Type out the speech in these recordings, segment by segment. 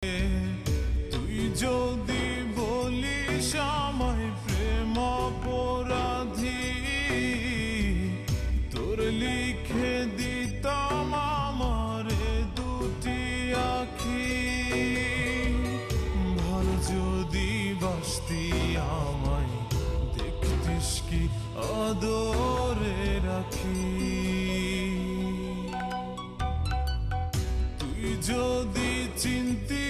তুই যদি বলিস আমায় প্রেম অপরাধী, তোর লিখে দিতাম আমারে দুটি আখি। ভালো যদি বাসতি আমায় দেখতিস কি আদরে রাখি। তুই যদি চিনতি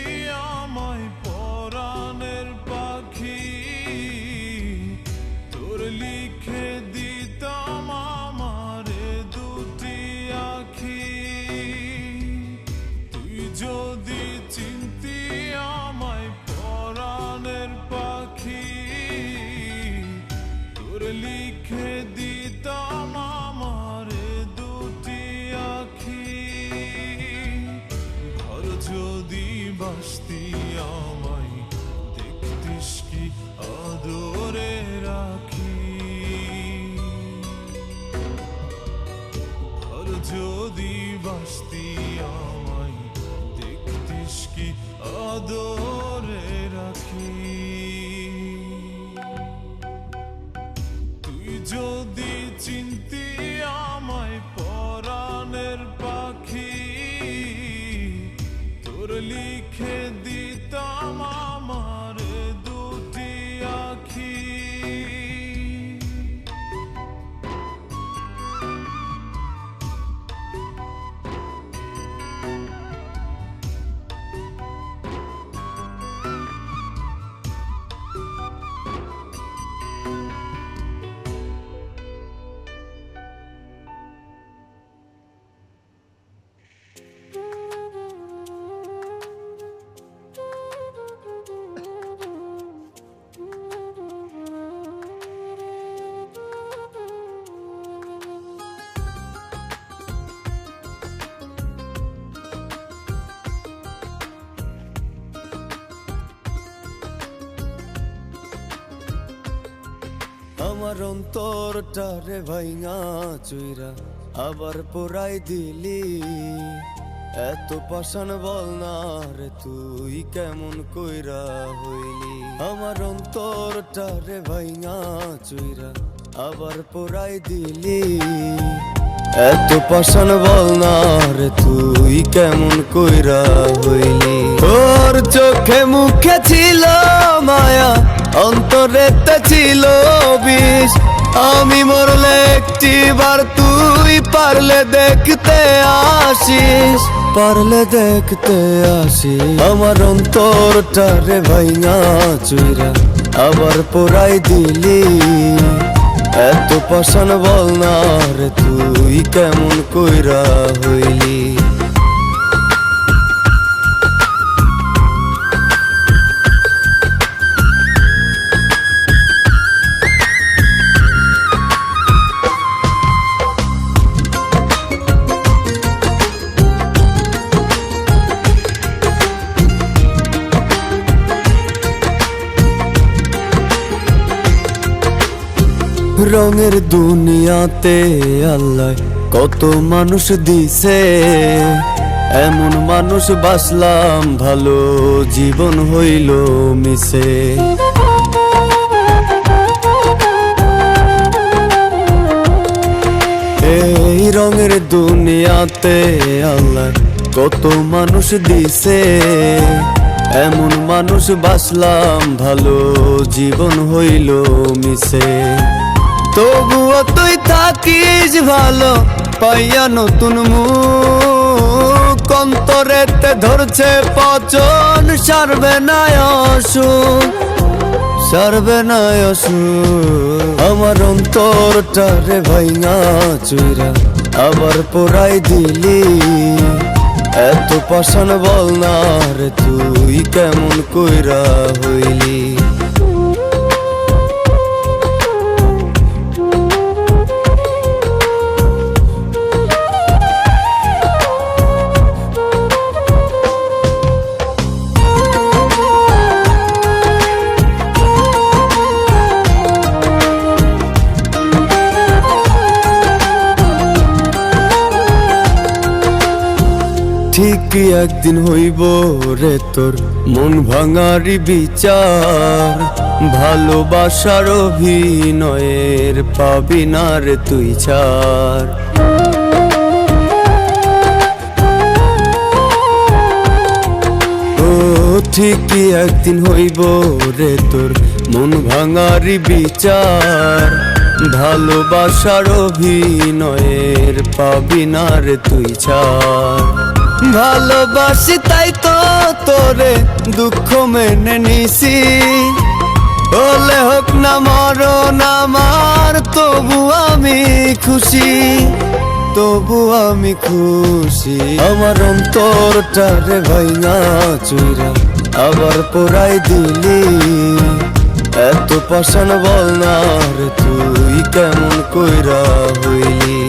আমায় পরাণের পাখি, তোর লিখে দিতাম আমারে দুটি আখি। তুই যদি চিনতি আমায় পরাণের পাখি, তোর লিখে দিতাম আমারে দুটি আখি। যদি বাসতি আমায় দেখতিস কি আদরে রাখি। আর যদি বাসতি আমায় দেখতিস কি আদরে রাখি। তুই যদি চিনতি আমায় পরাণের পাখি, তোর লিখে দিতাম আমারে দুটি আখি। আমার অন্তরটারে ভাইঙা চুইরা আবার পোড়াই দিলি। এত পাষাণ বল না রে তুই কেমন কইরা হইলি। আমার অন্তরটারে ভাইঙা চুইরা আবার পোড়াই দিলি। এত পাষাণ বল না রে তুই কেমন কইরা হইলি। তোর চোখে মুখে ছিল মায়া, অন্তরেতে ছিল বিষ। আমি মরলে একটিবার তুই পারলে দেখতে আসিস, পারলে দেখতে আসিস। আমার অন্তরটারে ভাইঙা চুইরা আবার পোড়াই দিলি। এত পাষাণ বল না রে তুই কেমন কইরা হইলি। রঙের দুনিয়াতে আল্লাহ কত মানুষ দিছে, এমন মানুষ বাসলাম ভালো জীবন হইল মিশে। এই রঙের দুনিয়াতে আল্লাহ কত মানুষ দিছে, এমন মানুষ বাসলাম ভালো জীবন হইল মিশে। তবুও তুই থাকিস ভালো পাইয়া নতুন মুখ। অন্তরেতে ধরছে পচন, সারবে না অসুখ, সারবে না অসুখ। আমার অন্তরটারে ভাইঙা চুইরা আবার পোড়াই দিলি। এত পাষাণ বল না রে তুই কেমন কইরা হইলি। ঠিক ঠিকই একদিন হইব রে তোর মন ভাঙারি বিচার, ভালোবাসার অভিনয়ের পাবি না রে তুই ছাড়। ও ঠিকই একদিন হইব রে তোর মন ভাঙারি বিচার, ভালোবাসার অভিনয়ের পাবি না রে তুই ছাড়। ভালোবাসি তাই তো তোরে দুঃখ মেনে নিছি, হলে হোক না মরণ আমার তবু আমি খুশি, তবু আমি খুশি। আমার অন্তরটারে ভাইঙা চুইরা আবার পোড়াই দিলি, এত পাষাণ বল না রে তুই কেমন কইরা হইলি,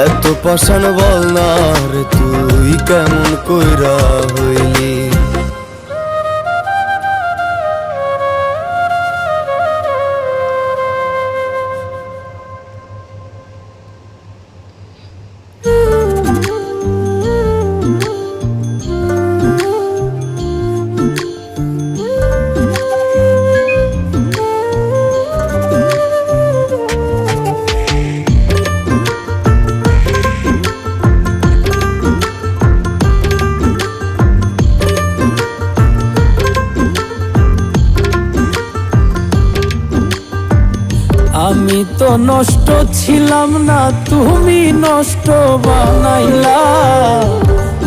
এত পাষাণ বল না রে তুই কেমন কইরা হইলি। আমি তো নষ্ট ছিলাম না, তুমি নষ্ট বানাইলা।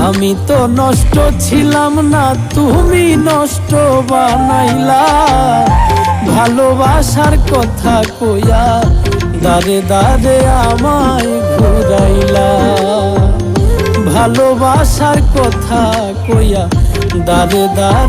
আমি তো নষ্ট ছিলাম না, তুমি নষ্ট বানাইলা। ভালোবাসার কথা কইয়া দারে দারে আমায় ঘুরাইলা, ভালোবাসার কথা কইয়া দারে দারে